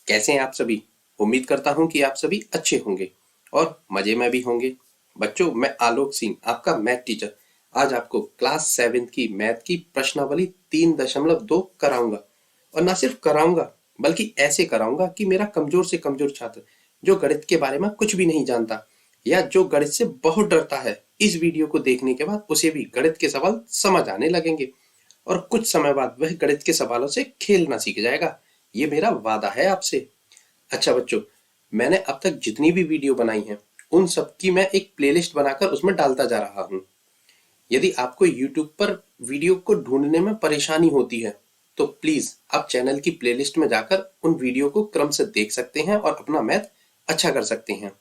कैसे हैं आप सभी। उम्मीद करता हूं कि आप सभी अच्छे होंगे और मजे में भी होंगे। बच्चों, मैं आलोक सिंह, आपका मैथ टीचर, आज आपको क्लास 7 की मैथ की प्रश्नावली 3.2 कराऊंगा। और ना सिर्फ कराऊंगा बल्कि ऐसे कराऊंगा कि मेरा कमजोर से कमजोर छात्र जो गणित के बारे में कुछ भी नहीं जानता या जो गणित से बहुत डरता है, इस वीडियो को देखने के बाद उसे भी गणित के सवाल समझ आने लगेंगे और कुछ समय बाद वह गणित के सवालों से खेलना सीख जाएगा। ये मेरा वादा है आपसे। अच्छा बच्चों, मैंने अब तक जितनी भी वीडियो बनाई हैं उन सब की मैं एक प्लेलिस्ट बनाकर उसमें डालता जा रहा हूँ। यदि आपको YouTube पर वीडियो को ढूंढने में परेशानी होती है तो प्लीज आप चैनल की प्लेलिस्ट में जाकर उन वीडियो को क्रम से देख सकते हैं और अपना मैथ अच्छा कर सकते हैं।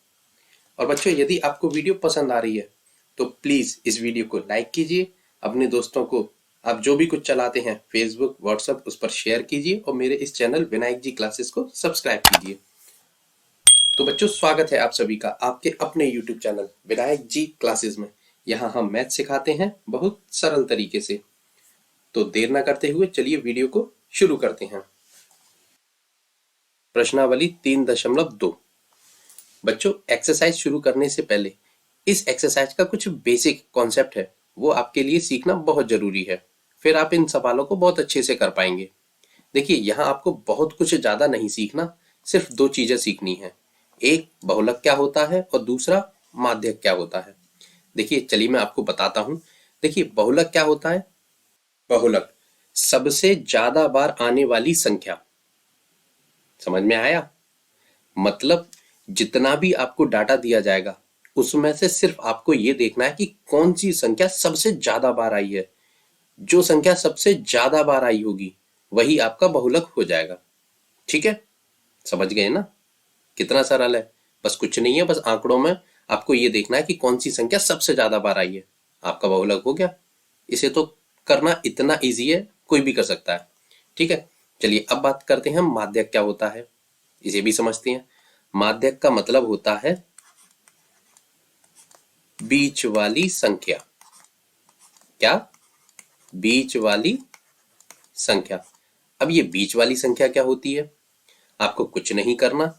और बच्चों, यदि आपको वीडियो पसंद आ रही है तो प्लीज इस वीडियो को लाइक कीजिए, अपने दोस्तों को आप जो भी कुछ चलाते हैं फेसबुक व्हाट्सएप उस पर शेयर कीजिए और मेरे इस चैनल विनायक जी क्लासेस को सब्सक्राइब कीजिए। तो बच्चों, स्वागत है आप सभी का आपके अपने YouTube चैनल विनायक जी क्लासेस में। यहाँ हम मैथ सिखाते हैं बहुत सरल तरीके से। तो देर ना करते हुए चलिए वीडियो को शुरू करते हैं। प्रश्नावली 3.2। बच्चों, एक्सरसाइज शुरू करने से पहले इस एक्सरसाइज का कुछ बेसिक कॉन्सेप्ट है, वो आपके लिए सीखना बहुत जरूरी है। फिर आप इन सवालों को बहुत अच्छे से कर पाएंगे। देखिए, यहाँ आपको बहुत कुछ ज्यादा नहीं सीखना, सिर्फ दो चीजें सीखनी है। एक बहुलक क्या होता है और दूसरा माध्यक क्या होता है। देखिए, चलिए मैं आपको बताता हूँ। देखिए, बहुलक क्या होता है। बहुलक सबसे ज्यादा बार आने वाली संख्या। समझ में आया? मतलब जितना भी आपको डाटा दिया जाएगा उसमें से सिर्फ आपको ये देखना है कि कौन सी संख्या सबसे ज्यादा बार आई है। जो संख्या सबसे ज्यादा बार आई होगी वही आपका बहुलक हो जाएगा। ठीक है, समझ गए ना? कितना सरल है। बस कुछ नहीं है, बस आंकड़ों में आपको ये देखना है कि कौन सी संख्या सबसे ज्यादा बार आई है, आपका बहुलक हो गया। इसे तो करना इतना इजी है, कोई भी कर सकता है। ठीक है, चलिए अब बात करते हैं माध्यक क्या होता है, इसे भी समझते हैं। माध्यक का मतलब होता है बीच वाली संख्या। क्या? बीच वाली संख्या। अब ये बीच वाली संख्या क्या होती है? आपको कुछ नहीं करना,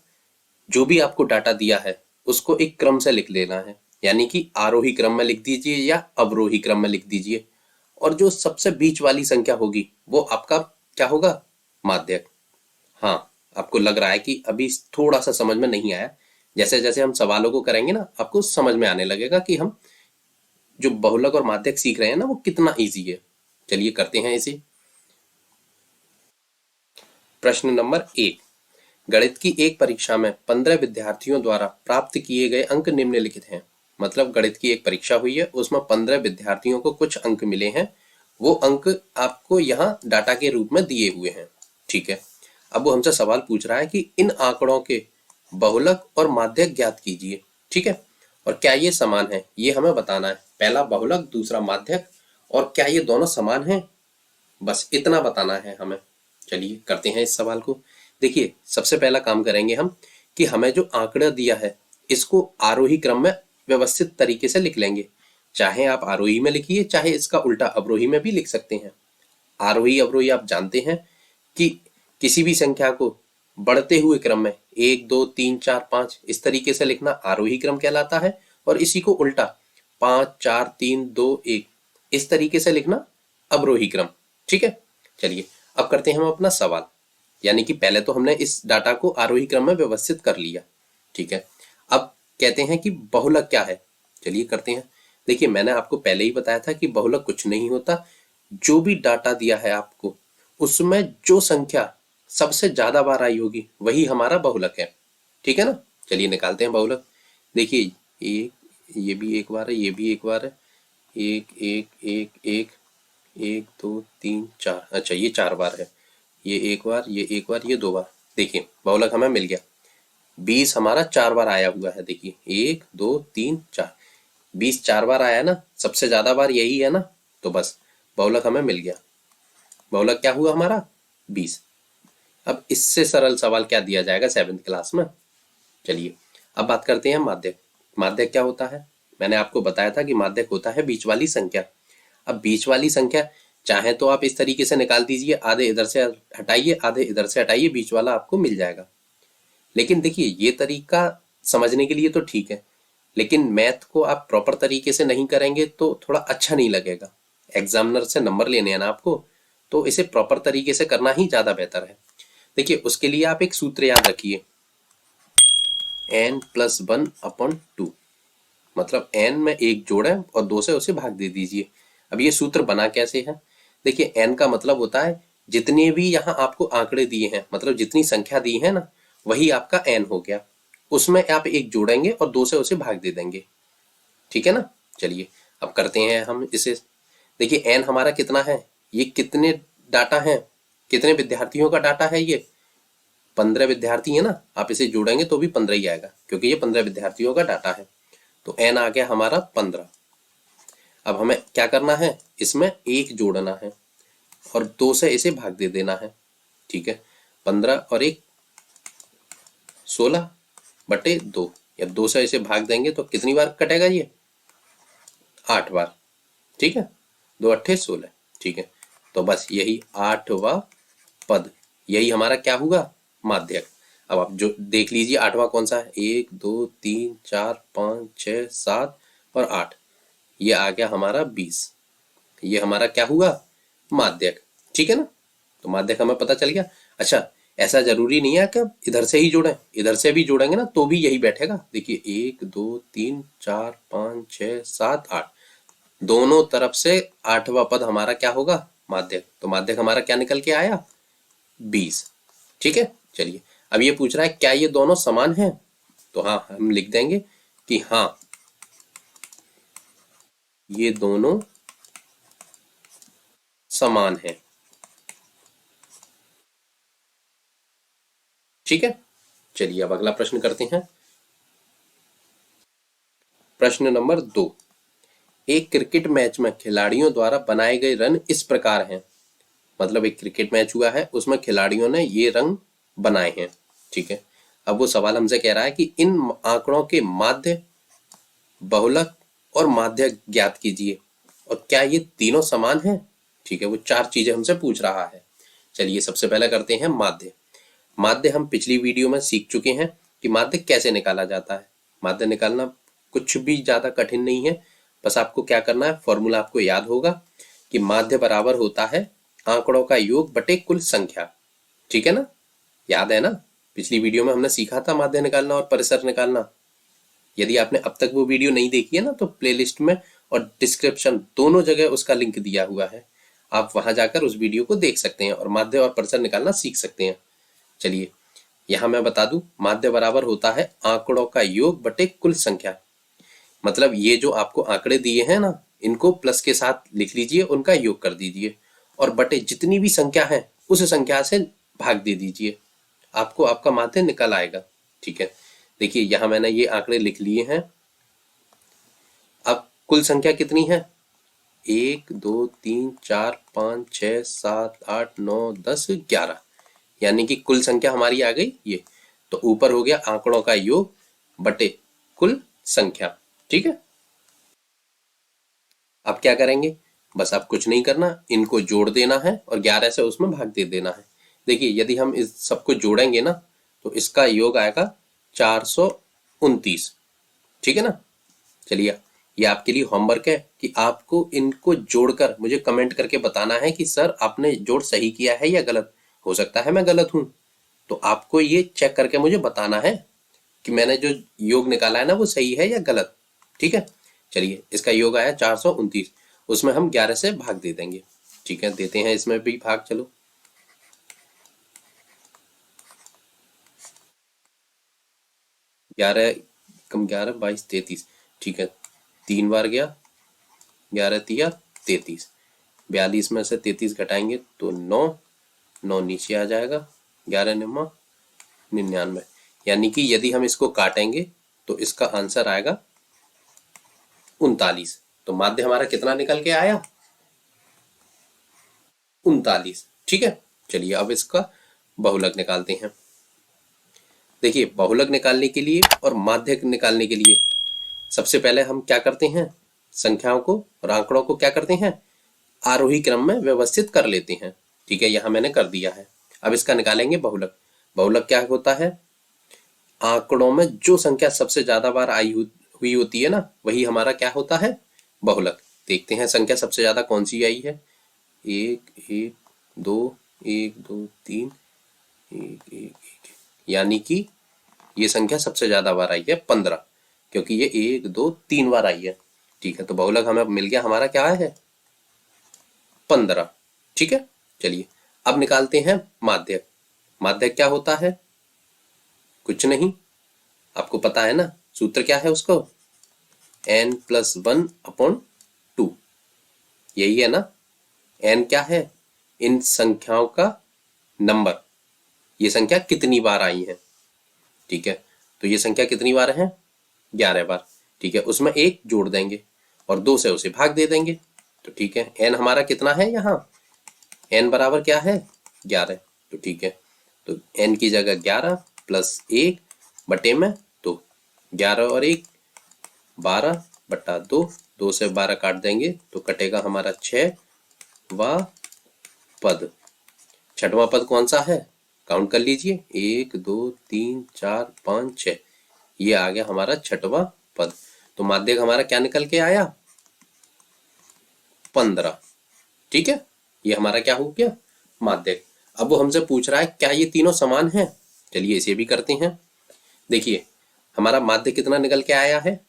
जो भी आपको डाटा दिया है उसको एक क्रम से लिख लेना है, यानी कि आरोही क्रम में लिख दीजिए या अवरोही क्रम में लिख दीजिए। और जो सबसे बीच वाली संख्या होगी वो आपका क्या होगा? माध्यक। हाँ, आपको लग रहा है कि अभी थोड़ा सा समझ में नहीं आया। जैसे जैसे हम सवालों को करेंगे ना, आपको समझ में आने लगेगा कि हम जो बहुलक और माध्यक सीख रहे हैं ना वो कितना इजी है। चलिए करते हैं इसे। प्रश्न नंबर 1। गणित की एक परीक्षा में 15 विद्यार्थियों द्वारा प्राप्त किए गए अंक निम्नलिखित हैं। मतलब गणित की एक परीक्षा हुई है, उसमें 15 विद्यार्थियों को कुछ अंक मिले हैं। वो अंक आपको यहाँ डाटा के रूप में दिए हुए हैं। ठीक है, अब वो हमसे सवाल पूछ रहा है कि इन आंकड़ों के बहुलक और माध्यक ज्ञात कीजिए। ठीक है, और क्या ये समान है, ये हमें बताना है। पहला बहुलक, दूसरा माध्यक, और क्या ये दोनों समान हैं, बस इतना बताना है हमें। चलिए करते हैं इस सवाल को। देखिए, सबसे पहला काम करेंगे हम कि हमें जो आंकड़ा दिया है इसको आरोही क्रम में व्यवस्थित तरीके से लिख लेंगे। चाहे आप आरोही में लिखिए, चाहे इसका उल्टा अवरोही में भी लिख सकते हैं। आरोही अवरोही आप जानते हैं कि किसी भी संख्या को बढ़ते हुए क्रम में 1 2 3 4 5 इस तरीके से लिखना आरोही क्रम कहलाता है, और इसी को उल्टा 5 4 3 2 1 इस तरीके से लिखना अवरोही क्रम। ठीक है, चलिए अब करते हैं हम अपना सवाल। यानी कि पहले तो हमने इस डाटा को आरोही क्रम में व्यवस्थित कर लिया। ठीक है, अब कहते हैं कि बहुलक क्या है। चलिए करते हैं। देखिए, मैंने आपको पहले ही बताया था कि बहुलक कुछ नहीं होता, जो भी डाटा दिया है आपको उसमें जो संख्या सबसे ज्यादा बार आई होगी वही हमारा बहुलक है। ठीक है ना? चलिए निकालते हैं बहुलक। देखिए, ये भी एक बार है, ये भी एक बार है। एक एक एक एक 1 2 3 4, अच्छा ये 4 बार है। ये एक बार, ये एक बार, ये 2 बार। देखिए बहुलक हमें मिल गया। 20 हमारा 4 बार आया हुआ है। देखिए 1 2 3 4, 20 4 बार आया ना, सबसे ज्यादा बार यही है ना, तो बस बहुलक हमें मिल गया। बहुलक क्या हुआ हमारा? 20। अब इससे सरल सवाल क्या दिया जाएगा 7th क्लास में। चलिए अब बात करते हैं माध्यक। माध्यक क्या होता है? मैंने आपको बताया था कि माध्यक होता है बीच वाली संख्या। अब बीच वाली संख्या चाहे तो आप इस तरीके से निकाल दीजिए, आधे इधर से हटाइए आधे इधर से हटाइए, बीच वाला आपको मिल जाएगा। लेकिन देखिए ये तरीका समझने के लिए तो ठीक है, लेकिन मैथ को आप प्रॉपर तरीके से नहीं करेंगे तो थोड़ा अच्छा नहीं लगेगा। एग्जामिनर से नंबर लेने हैं ना आपको, तो इसे प्रॉपर तरीके से करना ही ज्यादा बेहतर है। देखिए उसके लिए आप एक सूत्र याद रखिए, n+1/2, मतलब n में एक जोड़े और 2 से उसे भाग दे दीजिए। अब ये सूत्र बना कैसे है, देखिए n का मतलब होता है जितने भी यहाँ आपको आंकड़े दिए हैं, मतलब जितनी संख्या दी है ना, वही आपका n हो गया। उसमें आप एक जोड़ेंगे और 2 से उसे भाग दे देंगे, ठीक है ना। चलिए अब करते हैं हम इसे। देखिए n हमारा कितना है, ये कितने डाटा है, कितने विद्यार्थियों का डाटा है, ये 15 विद्यार्थी है ना। आप इसे जोड़ेंगे तो भी 15 ही आएगा, क्योंकि ये 15 विद्यार्थियों का डाटा है। तो n आ गया हमारा 15। अब हमें क्या करना है, इसमें एक जोड़ना है और 2 से इसे भाग दे देना है, ठीक है। 15 और 1 16/2, या 2 से इसे भाग देंगे तो कितनी बार कटेगा ये, 8 बार, ठीक है। 2 8 16, ठीक है। तो बस यही 8वां पद, यही हमारा क्या हुआ, माध्यक। अब आप जो देख लीजिए 8वां कौन सा है, 1 2 3 4 5 6 7 और 8, ये आ गया हमारा 20। ये हमारा क्या हुआ, माध्यक, ठीक है ना। तो माध्यक हमें पता चल गया। अच्छा ऐसा जरूरी नहीं है कि आप इधर से ही जोड़ें, इधर से भी जोड़ेंगे ना तो भी यही बैठेगा। देखिए 1 2 3 4 5 6 7 8, दोनों तरफ से 8वां पद हमारा क्या होगा, माध्यक। तो माध्यक हमारा क्या निकल के आया, 20, ठीक है। चलिए अब ये पूछ रहा है क्या ये दोनों समान हैं, तो हाँ हम लिख देंगे कि हाँ ये दोनों समान हैं, ठीक है। चलिए अब अगला प्रश्न करते हैं। प्रश्न नंबर 2, एक क्रिकेट मैच में खिलाड़ियों द्वारा बनाए गए रन इस प्रकार हैं। मतलब एक क्रिकेट मैच हुआ है, उसमें खिलाड़ियों ने ये रन बनाए हैं, ठीक है। अब वो सवाल हमसे कह रहा है कि इन आंकड़ों के माध्य, बहुलक और माध्य ज्ञात कीजिए, और क्या ये तीनों समान हैं, ठीक है। वो 4 चीजें हमसे पूछ रहा है। चलिए सबसे पहले करते हैं माध्य। माध्य हम पिछली वीडियो में सीख चुके हैं कि माध्य कैसे निकाला जाता है। माध्य निकालना कुछ भी ज्यादा कठिन नहीं है, बस आपको क्या करना है, फॉर्मूला आपको याद होगा कि माध्य बराबर होता है आंकड़ों का योग बटे कुल संख्या, ठीक है ना। याद है ना, पिछली वीडियो में हमने सीखा था माध्य निकालना और परिसर निकालना। यदि आपने अब तक वो वीडियो नहीं देखी है ना, तो प्लेलिस्ट में और डिस्क्रिप्शन दोनों जगह उसका लिंक दिया हुआ है, आप वहां जाकर उस वीडियो को देख सकते हैं और माध्य और परिसर निकालना सीख सकते हैं। चलिए यहां मैं बता दूं, माध्य बराबर होता है आंकड़ों का योग बटे कुल संख्या। मतलब ये जो आपको आंकड़े दिए हैं ना, इनको प्लस के साथ लिख लीजिए, उनका योग कर दीजिए और बटे जितनी भी संख्या है उस संख्या से भाग दे दीजिए, आपको आपका माध्य निकल आएगा, ठीक है। देखिए यहां मैंने ये आंकड़े लिख लिए हैं। अब कुल संख्या कितनी है, 1 2 3 4 5 6 7 8 9 10 11, यानी कि कुल संख्या हमारी आ गई ये। तो ऊपर हो गया आंकड़ों का योग बटे कुल संख्या, ठीक है। अब क्या करेंगे, बस अब कुछ नहीं करना, इनको जोड़ देना है और 11 से उसमें भाग दे देना है। देखिए यदि हम इस सबको जोड़ेंगे ना, तो इसका योग आएगा 429, ठीक है ना। चलिए ये आपके लिए होमवर्क है कि आपको इनको जोड़कर मुझे कमेंट करके बताना है कि सर आपने जोड़ सही किया है या गलत। हो सकता है मैं गलत हूं, तो आपको ये चेक करके मुझे बताना है कि मैंने जो योग निकाला है ना वो सही है या गलत, ठीक है। चलिए इसका योग आया 429, उसमें हम 11 से भाग दे देंगे, ठीक है। देते हैं इसमें भी भाग, चलो 11 कम 11 22 33, ठीक है। 3 बार गया, 11 तिया 33, 42 में से 33 घटाएंगे तो 9, 9 नीचे आ जाएगा, 11 निम्मा 99, यानी कि यदि हम इसको काटेंगे तो इसका आंसर आएगा 39। तो माध्य हमारा कितना निकल के आया, 39, ठीक है। चलिए अब इसका बहुलक निकालते हैं। देखिए बहुलक निकालने के लिए और माध्य निकालने के लिए सबसे पहले हम क्या करते हैं, संख्याओं को और आंकड़ों को क्या करते हैं, आरोही क्रम में व्यवस्थित कर लेते हैं, ठीक है। यहां मैंने कर दिया है। अब इसका निकालेंगे बहुलक। बहुलक क्या होता है, आंकड़ों में जो संख्या सबसे ज्यादा बार हुई होती है ना, वही हमारा क्या होता है, बहुलक। देखते हैं संख्या सबसे ज्यादा कौन सी आई है। एक एक दो, एक दो तीन, एक एक एक, यानी कि ये संख्या सबसे ज्यादा बार आई है 15, क्योंकि ये एक दो तीन बार आई है। ठीक है, तो बहुलक हमें मिल गया, हमारा क्या है 15। ठीक है, चलिए अब निकालते हैं माध्यक। माध्यक क्या होता है, कुछ नहीं, आपको पता है ना, सूत्र क्या है उसको, n+1/2। यही है ना, n क्या है, इन संख्याओं का नंबर, ये संख्या कितनी बार आई है। ठीक है, तो ये संख्या कितनी बार है, 11 बार। ठीक है, उसमें एक जोड़ देंगे और 2 से उसे भाग दे देंगे। तो ठीक है, n हमारा कितना है यहाँ, n बराबर क्या है 11। तो ठीक है, तो n की जगह 11 + 1 बटे में 2, 11 और 1 12/2, 2 से 12 काट देंगे तो कटेगा हमारा 6वां पद। छठवां पद कौन सा है, काउंट कर लीजिए, 1 2 3 4 5 6, ये आ गया हमारा छठवां पद। तो माध्यक हमारा क्या निकल के आया, 15। ठीक है, ये हमारा क्या हो गया, माध्यक। अब वो हमसे पूछ रहा है क्या ये तीनों समान हैं। चलिए इसे भी करते हैं। देखिए हमारा माध्य कितना निकल के आया है,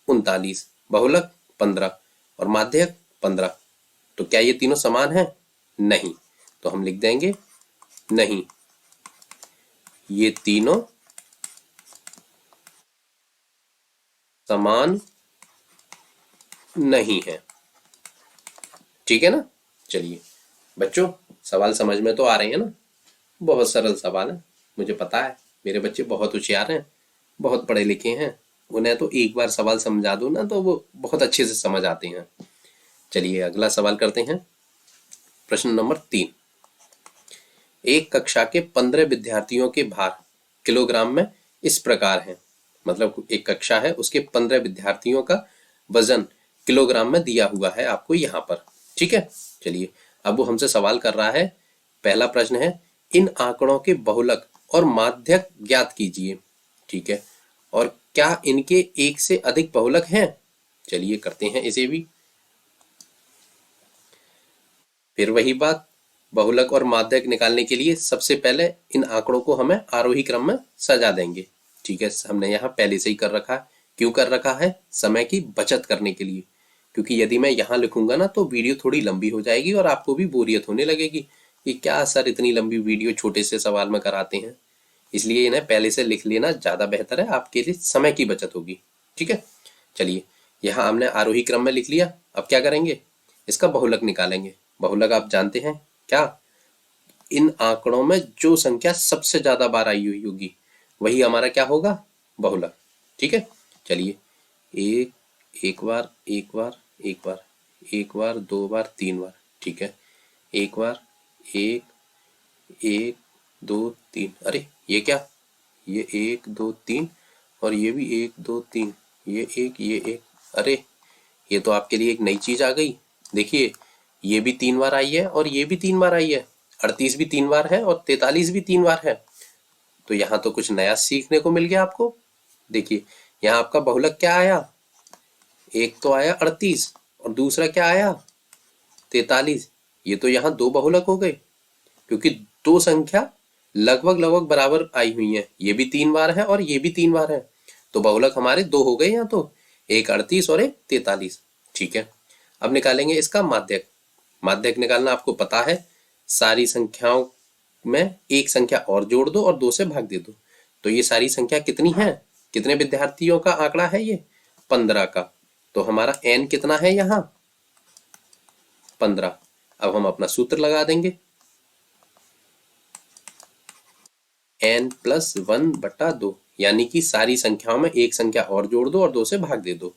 39, बहुलक 15 और माध्यक 15। तो क्या ये तीनों समान हैं, नहीं, तो हम लिख देंगे नहीं, ये तीनों समान नहीं है। ठीक है ना, चलिए बच्चों, सवाल समझ में तो आ रहे हैं ना, बहुत सरल सवाल है, मुझे पता है मेरे बच्चे बहुत होशियार हैं, बहुत पढ़े लिखे हैं, उन्हें तो एक बार सवाल समझा दो ना तो वो बहुत अच्छे से समझ आते हैं। चलिए अगला सवाल करते हैं। प्रश्न नंबर 3, एक कक्षा के 15 विद्यार्थियों के भार किलोग्राम में इस प्रकार है। मतलब एक कक्षा है, उसके 15 विद्यार्थियों का वजन किलोग्राम में दिया हुआ है आपको यहाँ पर। ठीक है, चलिए अब वो हमसे सवाल कर रहा है। पहला प्रश्न है, इन आंकड़ों के बहुलक और माध्यक ज्ञात कीजिए। ठीक है, और क्या इनके एक से अधिक बहुलक हैं। चलिए करते हैं इसे भी। फिर वही बात, बहुलक और माध्यक निकालने के लिए सबसे पहले इन आंकड़ों को हमें आरोही क्रम में सजा देंगे। ठीक है, हमने यहाँ पहले से ही कर रखा है। क्यों कर रखा है, समय की बचत करने के लिए, क्योंकि यदि मैं यहाँ लिखूंगा ना तो वीडियो थोड़ी लंबी हो जाएगी और आपको भी बोरियत होने लगेगी कि क्या सर इतनी लंबी वीडियो छोटे से सवाल में कराते हैं। इसलिए इन्हें पहले से लिख लेना ज्यादा बेहतर है, आपके लिए समय की बचत होगी। ठीक है, चलिए यहाँ हमने आरोही क्रम में लिख लिया। अब क्या करेंगे, इसका बहुलक निकालेंगे। बहुलक आप जानते हैं क्या, इन आंकड़ों में जो संख्या सबसे ज्यादा बार आई हुई होगी वही हमारा क्या होगा, बहुलक। ठीक है, चलिए एक बार, एक बार, एक बार, एक बार, 2 बार, 3 बार। ठीक है, एक बार, एक, एक, 2, 3, अरे ये क्या, ये 1 2 3 और ये भी 1 2 3, ये एक, अरे ये तो आपके लिए एक नई चीज आ गई। देखिए ये भी 3 बार आई है और ये भी 3 बार आई है, 38 भी 3 बार है और 43 भी 3 बार है। तो यहाँ तो कुछ नया सीखने को मिल गया आपको। देखिए यहाँ आपका बहुलक क्या आया, एक तो आया 38 और दूसरा क्या आया 43। ये तो यहाँ दो बहुलक हो गए, क्योंकि दो संख्या लगभग लगभग बराबर आई हुई है, ये भी 3 बार है और ये भी 3 बार है। तो बहुलक हमारे दो हो गए यहाँ, तो एक 38 और एक 43। ठीक है, अब निकालेंगे इसका माध्यक। माध्यक निकालना आपको पता है, सारी संख्याओं में एक संख्या और जोड़ दो और 2 से भाग दे दो। तो ये सारी संख्या कितनी है, कितने विद्यार्थियों का आंकड़ा है ये, 15 का। तो हमारा n कितना है यहाँ, 15। अब हम अपना सूत्र लगा देंगे, n+1/2, यानी कि सारी संख्याओं में एक संख्या और जोड़ दो और 2 से भाग दे दो।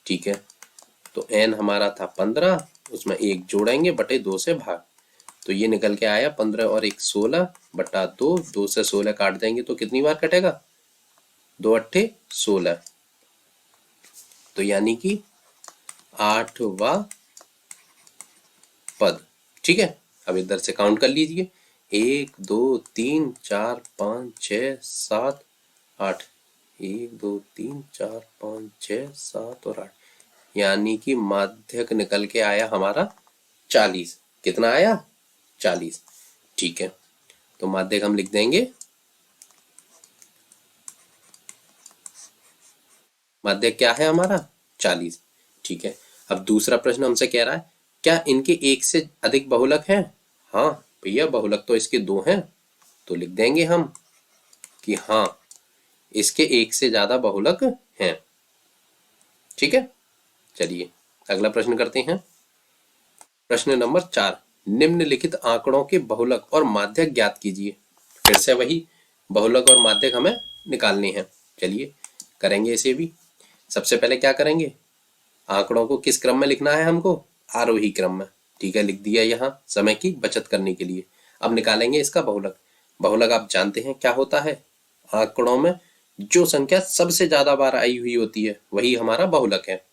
ठीक है, तो n हमारा था 15, उसमें एक जोड़ेंगे बटे 2 से भाग, तो ये निकल के आया 15 और 1 16/2, 2 से 16 काट देंगे तो कितनी बार कटेगा, 2 अट्ठे 16, तो यानी कि 8वां पद। ठीक है, अब इधर से काउंट कर लीजिए, 1 2 3 4 5 6 7 8, 1 2 3 4 5 6 7 और 8, यानी कि माध्यक निकल के आया हमारा 40। कितना आया? 40। ठीक है, तो माध्यक हम लिख देंगे, माध्यक क्या है हमारा? 40। ठीक है, अब दूसरा प्रश्न हमसे कह रहा है क्या इनके एक से अधिक बहुलक हैं? हाँ भैया, बहुलक तो इसके 2 हैं, तो लिख देंगे हम कि हाँ, इसके एक से ज्यादा बहुलक हैं। ठीक है, चलिए अगला प्रश्न करते हैं। प्रश्न नंबर 4, निम्नलिखित आंकड़ों के बहुलक और माध्यक ज्ञात कीजिए। फिर से वही बहुलक और माध्यक हमें निकालने हैं। चलिए करेंगे इसे भी। सबसे पहले क्या करेंगे, आंकड़ों को किस क्रम में लिखना है हमको? आरोही क्रम में। ठीक है, लिख दिया यहाँ समय की बचत करने के लिए। अब निकालेंगे इसका बहुलक। बहुलक आप जानते हैं क्या होता है? आंकड़ों में जो संख्या सबसे ज्यादा बार आई हुई होती है वही हमारा बहुलक है।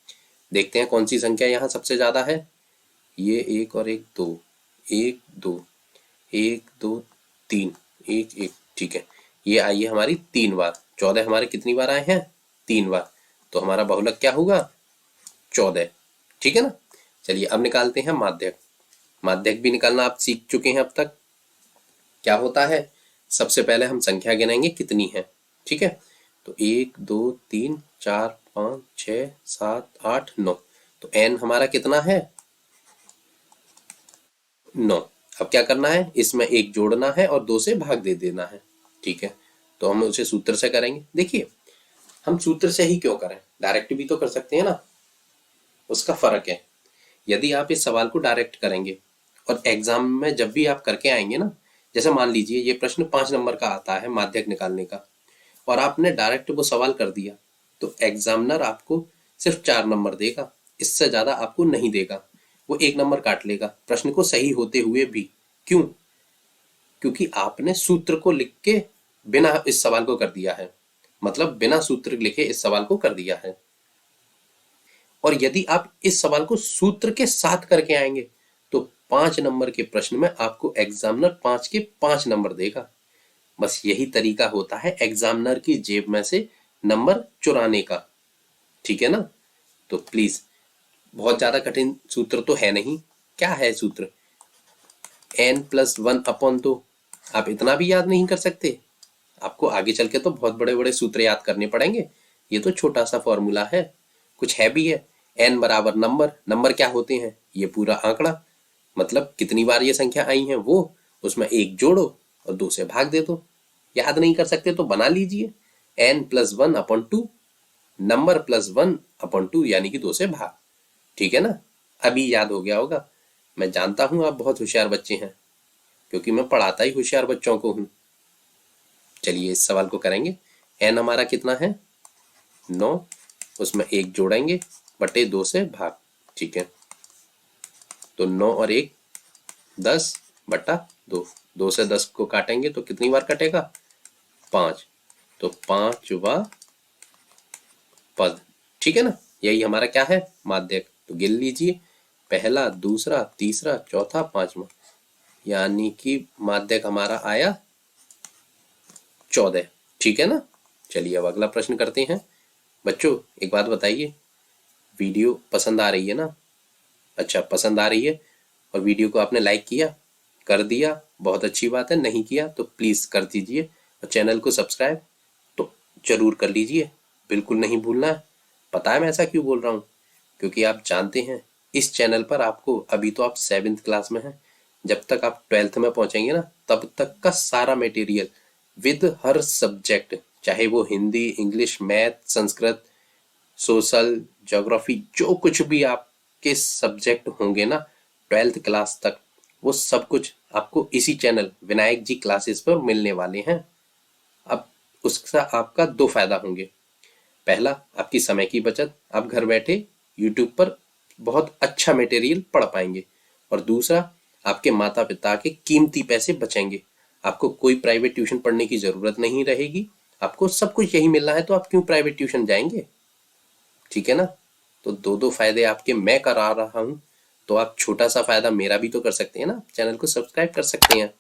देखते हैं कौन सी संख्या यहाँ सबसे ज्यादा है। ये 1 और 1 2, 1 2, 1 2 3, 1 1। ठीक है, ये आई है हमारी 3 बार। 14 हमारे कितनी बार आए हैं? 3 बार। तो हमारा बहुलक क्या होगा? 14। ठीक है ना। चलिए अब निकालते हैं माध्यक। माध्यक भी निकालना आप सीख चुके हैं अब तक। क्या होता है, सबसे पहले हम संख्या गिनेंगे कितनी है। ठीक है, तो 1 2 3 4 5 6 7 8 9। तो n हमारा कितना है? 9। अब क्या करना है, इसमें 1 जोड़ना है और 2 से भाग दे देना है। ठीक है, तो हम उसे सूत्र से करेंगे। देखिए, हम सूत्र से ही क्यों करें, डायरेक्ट भी तो कर सकते हैं ना, उसका फर्क है। यदि आप इस सवाल को डायरेक्ट करेंगे और एग्जाम में जब भी आप करके आएंगे ना, जैसे मान लीजिए ये प्रश्न 5 नंबर का आता है माध्यक निकालने का, और आपने डायरेक्ट वो सवाल कर दिया, तो एग्जामिनर आपको सिर्फ 4 नंबर देगा, इससे ज्यादा आपको नहीं देगा। वो 1 नंबर काट लेगा प्रश्न को सही होते हुए भी। क्यों? क्योंकि आपने सूत्र को लिख के बिना इस सवाल को कर दिया है, मतलब बिना सूत्र लिखे इस सवाल को कर दिया है। और यदि आप इस सवाल को सूत्र के साथ करके आएंगे तो 5 नंबर के प्रश्न में आपको एग्जामिनर 5 के 5 नंबर देगा। बस यही तरीका होता है एग्जामिनर की जेब में से नंबर चुराने का। ठीक है ना। तो प्लीज, बहुत ज्यादा कठिन सूत्र तो है नहीं। क्या है सूत्र? n+1/2। आप इतना भी याद नहीं कर सकते? आपको आगे चल के तो बहुत बड़े बड़े सूत्र याद करने पड़ेंगे। ये तो छोटा सा फॉर्मूला है, कुछ है भी है। n बराबर नंबर, नंबर क्या होते हैं? ये पूरा आंकड़ा, मतलब कितनी बार ये संख्या आई है वो, उसमें 1 जोड़ो और 2 से भाग दे दो। याद नहीं कर सकते तो बना लीजिए, n+1/2, नंबर +1/2 यानी कि 2 से भाग। ठीक है ना, अभी याद हो गया होगा। मैं जानता हूं आप बहुत होशियार बच्चे हैं, क्योंकि मैं पढ़ाता ही होशियार बच्चों को हूं। चलिए इस सवाल को करेंगे। n हमारा कितना है? 9, उसमें 1 जोड़ेंगे बटे 2 से भाग। ठीक है, तो 9 और 1 10/2। 2 से 10 को काटेंगे तो कितनी बार कटेगा? 5। तो 5वां पद। ठीक है ना, यही हमारा क्या है? माध्यक। तो गिन लीजिए, पहला, दूसरा, तीसरा, चौथा, 5वां, यानी कि माध्यक हमारा आया 14। ठीक है ना। चलिए अब अगला प्रश्न करते हैं। बच्चों एक बात बताइए, वीडियो पसंद आ रही है ना? अच्छा, पसंद आ रही है और वीडियो को आपने लाइक किया, कर दिया, बहुत अच्छी बात है। नहीं किया तो प्लीज कर दीजिए, और चैनल को सब्सक्राइब तो जरूर कर लीजिए, बिल्कुल नहीं भूलना है। पता है मैं ऐसा क्यों बोल रहा हूँ? क्योंकि आप जानते हैं इस चैनल पर आपको, अभी तो आप 7th क्लास में हैं, जब तक आप 12th में पहुंचेंगे ना, तब तक का सारा मटेरियल विद हर सब्जेक्ट, चाहे वो Hindi, English, math, Sanskrit, social, geography, जो कुछ भी आपके सब्जेक्ट होंगे ना 12th क्लास तक, वो सब कुछ आपको इसी चैनल विनायक जी क्लासेस पर मिलने वाले हैं। अब उसका आपका 2 फायदा होंगे। पहला, आपकी समय की बचत, आप घर बैठे यूट्यूब पर बहुत अच्छा मटेरियल पढ़ पाएंगे। और दूसरा, आपके माता पिता के कीमती पैसे बचेंगे। आपको कोई प्राइवेट ट्यूशन पढ़ने की जरूरत नहीं रहेगी, आपको सब कुछ यही मिलना है, तो आप क्यों प्राइवेट ट्यूशन जाएंगे? ठीक है ना। तो 2 फायदे आपके मैं करा रहा हूं, तो आप छोटा सा फायदा मेरा भी तो कर सकते हैं ना, चैनल को सब्सक्राइब कर सकते हैं।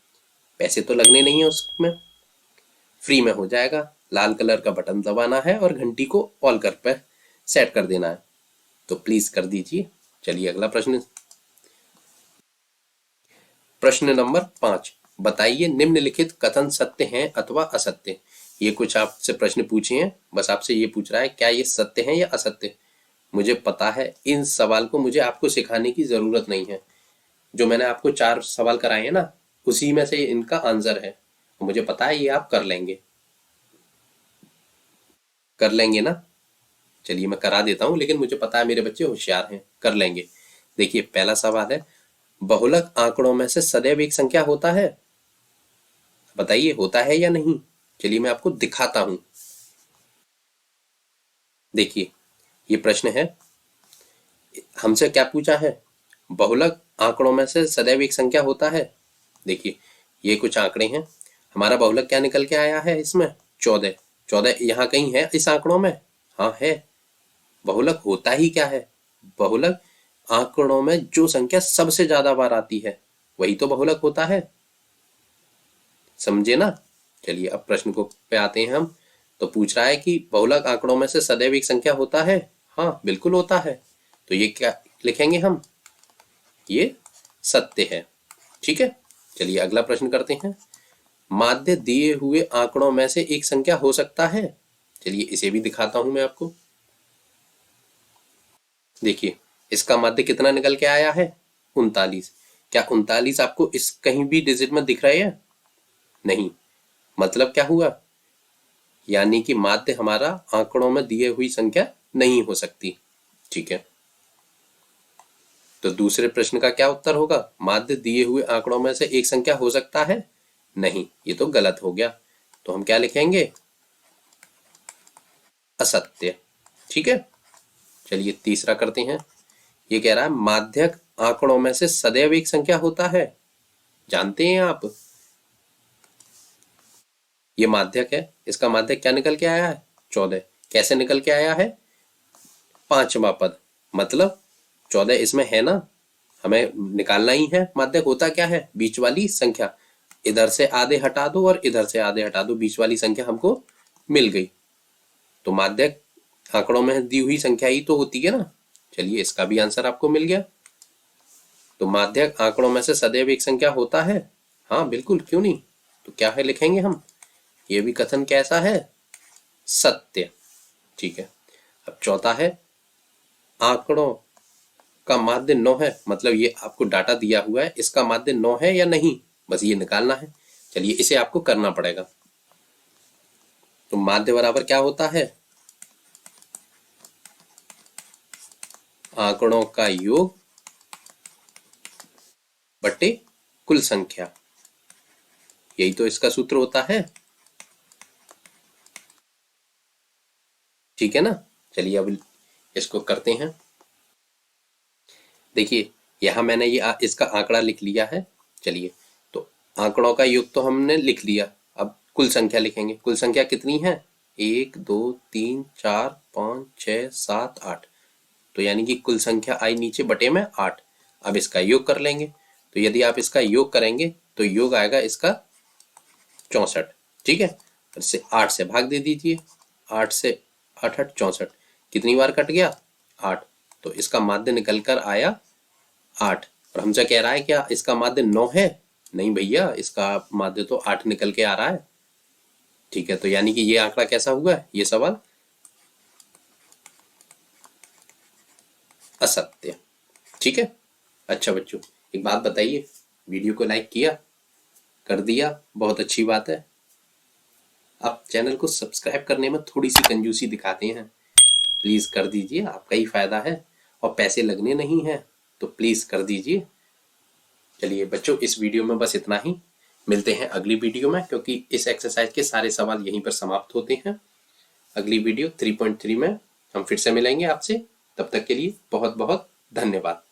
पैसे तो लगने नहीं है उसमें, फ्री में हो जाएगा। लाल कलर का बटन दबाना है और घंटी को ऑल कर पे सेट कर देना है। तो प्लीज कर दीजिए। चलिए अगला प्रश्न। प्रश्न नंबर 5, बताइए निम्नलिखित कथन सत्य हैं अथवा असत्य। ये कुछ आपसे प्रश्न पूछे हैं, बस आपसे ये पूछ रहा है क्या ये सत्य हैं या असत्य। मुझे पता है इन सवाल को मुझे आपको सिखाने की जरूरत नहीं है। जो मैंने आपको 4 सवाल कराए हैं ना, उसी में से इनका आंसर है। मुझे पता है ये आप कर लेंगे। कर लेंगे ना? चलिए मैं करा देता हूं, लेकिन मुझे पता है मेरे बच्चे होशियार हैं, कर लेंगे। देखिए पहला सवाल है, बहुलक आंकड़ों में से सदैव एक संख्या होता है। बताइए होता है या नहीं। चलिए मैं आपको दिखाता हूं। देखिए ये प्रश्न है, हमसे क्या पूछा है, बहुलक आंकड़ों में से सदैव एक संख्या होता है। देखिए ये कुछ आंकड़े हैं, हमारा बहुलक क्या निकल के आया है इसमें, 14। 14 यहाँ कहीं है इस आंकड़ों में? हाँ है। बहुलक होता ही क्या है, बहुलक आंकड़ों में जो संख्या सबसे ज्यादा बार आती है वही तो बहुलक होता है। समझे ना? चलिए अब प्रश्न को पे आते हैं हम। तो पूछ रहा है कि बहुलक आंकड़ों में से सदैव एक संख्या होता है। हाँ बिल्कुल होता है। तो ये क्या लिखेंगे हम, ये सत्य है। ठीक है। चलिए अगला प्रश्न करते हैं, माध्य दिए हुए आंकड़ों में से एक संख्या हो सकता है। चलिए इसे भी दिखाता हूं मैं आपको। देखिए इसका माध्य कितना निकल के आया है, 39। क्या 39 आपको इस कहीं भी डिजिट में दिख रहे हैं? नहीं। मतलब क्या हुआ, यानी कि माध्य हमारा आंकड़ों में दिए हुई संख्या नहीं हो सकती। ठीक है। तो दूसरे प्रश्न का क्या उत्तर होगा, माध्य दिए हुए आंकड़ों में से एक संख्या हो सकता है। नहीं, ये तो गलत हो गया। तो हम क्या लिखेंगे, असत्य। ठीक है। चलिए तीसरा करते हैं। ये कह रहा है माध्यक आंकड़ों में से सदैव एक संख्या होता है। जानते हैं आप, ये माध्यक है, इसका माध्यक क्या निकल के आया है, 14। कैसे निकल के आया है, 5वां पद, मतलब 14 इसमें है ना, हमें निकालना ही है। माध्यक होता क्या है, बीच वाली संख्या। इधर से आधे हटा दो और इधर से आधे हटा दो, बीच वाली संख्या हमको मिल गई। तो माध्यक आंकड़ों में दी हुई संख्या ही तो होती है ना। चलिए इसका भी आंसर आपको मिल गया। तो माध्यक आंकड़ों में से सदैव एक संख्या होता है। हाँ बिल्कुल, क्यों नहीं। तो क्या है लिखेंगे हम, ये भी कथन कैसा है, सत्य। ठीक है। अब चौथा है, आंकड़ों का माध्य 9 है, मतलब ये आपको डाटा दिया हुआ है, इसका माध्य 9 है या नहीं, बस ये निकालना है। चलिए इसे आपको करना पड़ेगा। तो माध्य बराबर क्या होता है, आंकड़ों का योग बटे कुल संख्या। यही तो इसका सूत्र होता है। ठीक है ना। चलिए अब इसको करते हैं। देखिए यहां मैंने ये इसका आंकड़ा लिख लिया है। चलिए तो आंकड़ों का योग तो हमने लिख लिया, अब कुल संख्या लिखेंगे। कुल संख्या कितनी है, 1 2 3 4 5 6 7 8। तो यानी कि कुल संख्या आई नीचे बटे में 8। अब इसका योग कर लेंगे। तो यदि आप इसका योग करेंगे तो योग आएगा इसका 64। ठीक है। इससे 8 से भाग दे दीजिए, 8 से 8 8 64। कितनी बार कट गया, 8। तो इसका माध्य निकल कर आया 8। और हमसे कह रहा है क्या इसका माध्य 9 है, नहीं भैया, इसका माध्य तो 8 निकल के आ रहा है। ठीक है। तो यानी कि ये आंकड़ा कैसा हुआ, ये सवाल असत्य। ठीक है। अच्छा बच्चों एक बात बताइए, वीडियो को लाइक किया, कर दिया, बहुत अच्छी बात है। आप चैनल को सब्सक्राइब करने में थोड़ी सी कंजूसी दिखाते हैं, प्लीज कर दीजिए, आपका ही फायदा है और पैसे लगने नहीं है, तो प्लीज कर दीजिए। चलिए बच्चों इस वीडियो में बस इतना ही, मिलते हैं अगली वीडियो में, क्योंकि इस एक्सरसाइज के सारे सवाल यहीं पर समाप्त होते हैं। अगली वीडियो 3.3 में हम फिर से मिलेंगे आपसे, तब तक के लिए बहुत बहुत धन्यवाद।